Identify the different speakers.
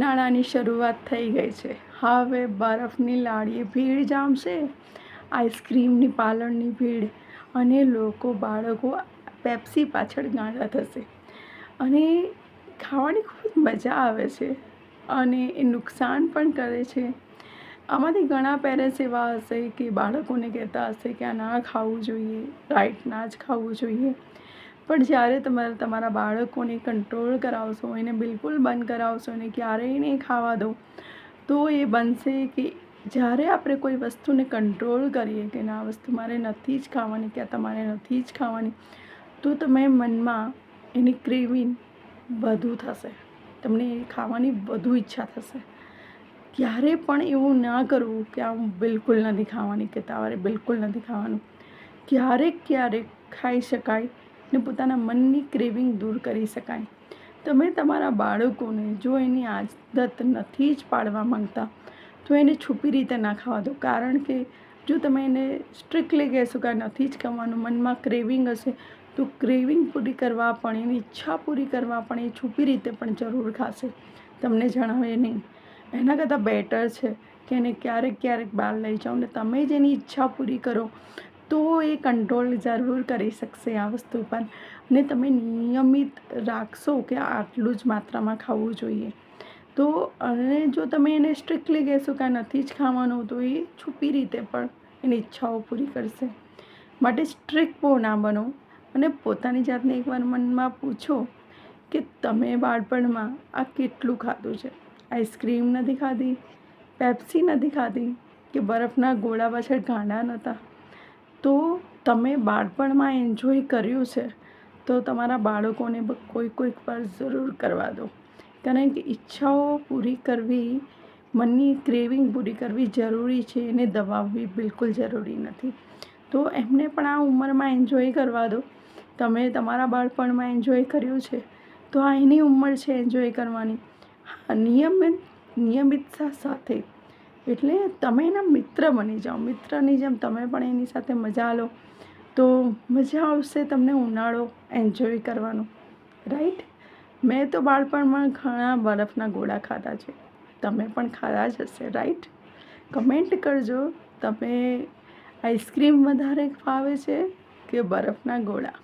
Speaker 1: ઉનાળાની શરૂઆત થઈ ગઈ છે. હવે બરફની લાડીએ ભીડ જામશે, આઈસ્ક્રીમની પાર્લરની ભીડ અને બાળકો પેપ્સી પાછળ ગાંડા થશે અને ખાવાની ખૂબ મજા આવે છે અને એ નુકસાન પણ કરે છે. આમાંથી ઘણા પેરેન્ટ્સ એવા હશે કે બાળકોને કહેતા હશે કે આ ના ખાવું જોઈએ, રાઈટ ના જ ખાવું જોઈએ. પણ જ્યારે તમારા બાળકોને કંટ્રોલ કરાવશો, એને બિલકુલ બંધ કરાવશો, એને ક્યારેય નહીં ખાવા દો, તો એ બનશે કે જ્યારે આપણે કોઈ વસ્તુને કંટ્રોલ કરીએ કે આ વસ્તુ મારે નથી જ ખાવાની કે આ તમારે નથી જ ખાવાની, તો તમે મનમાં એની ક્રેવિંગ વધુ થશે, તમને એ ખાવાની વધુ ઈચ્છા થશે. ક્યારે પણ એવું ના કરવું કે આ હું બિલકુલ નથી ખાવાની કે તમારે બિલકુલ નથી ખાવાનું. ક્યારેક ખાઈ શકાય ને પોતાના મનની ક્રેવિંગ દૂર કરી શકાય. તમે તમારા બાળકોને જો એની આદત નથી જ પાડવા માંગતા, તો એને છુપી રીતે ના ખાવા દો. કારણ કે જો તમે એને સ્ટ્રિક્ટલી કહેશો કે નથી જ ખાવાનું, મનમાં ક્રેવિંગ હશે, તો ક્રેવિંગ પૂરી કરવા પણ, એની ઈચ્છા પૂરી કરવા પણ એ છુપી રીતે પણ જરૂર ખાશે, તમને જણાવે નહીં. એના કરતાં બેટર છે કે એને ક્યારેક બહાર લઈ જાઓ ને તમે જ એની ઈચ્છા પૂરી કરો, તો એ કંટ્રોલ જરૂર કરી શકશે આ વસ્તુ પર. અને તમે નિયમિત રાખશો કે આટલું જ માત્રામાં ખાવું જોઈએ. તો અને જો તમે એને સ્ટ્રિક્ટલી કહેશો કે આ નથી જ ખાવાનું, તો એ છુપી રીતે પણ એની ઈચ્છાઓ પૂરી કરશે. માટે સ્ટ્રિક્ટ બહુ ના બનો અને પોતાની જાતને એકવાર મનમાં પૂછો કે તમે બાળપણમાં આ કેટલું ખાધું છે. આઈસ્ક્રીમ નથી ખાધી, પેપ્સી નથી ખાધી કે બરફના ગોળા પાછળ ગાંડા નહોતા. તો તમે બાળપણમાં એન્જોય કર્યું છે, તો તમારા બાળકોને કોઈક વાર જરૂર કરવા દો. કારણ કે ઈચ્છાઓ પૂરી કરવી, મનની ક્રેવિંગ પૂરી કરવી જરૂરી છે, એને દબાવવી બિલકુલ જરૂરી નથી. તો એમને પણ આ ઉંમરમાં એન્જોય કરવા દો. તમે તમારા બાળપણમાં એન્જોય કર્યું છે, તો આ એની ઉંમર છે એન્જોય કરવાની. હા, નિયમિતતા સાથે, એટલે તમે એના મિત્ર બની જાઓ. મિત્રની જેમ તમે પણ એની સાથે મજા લો, તો મજા આવશે તમને ઉનાળો એન્જોય કરવાનો, રાઈટ. મેં તો બાળપણમાં ઘણા બરફના ગોળા ખાધા છે, તમે પણ ખાધા જ હશે, રાઈટ. કમેન્ટ કરજો, તમે આઈસ્ક્રીમ વધારે ભાવે છે કે બરફના ગોળા.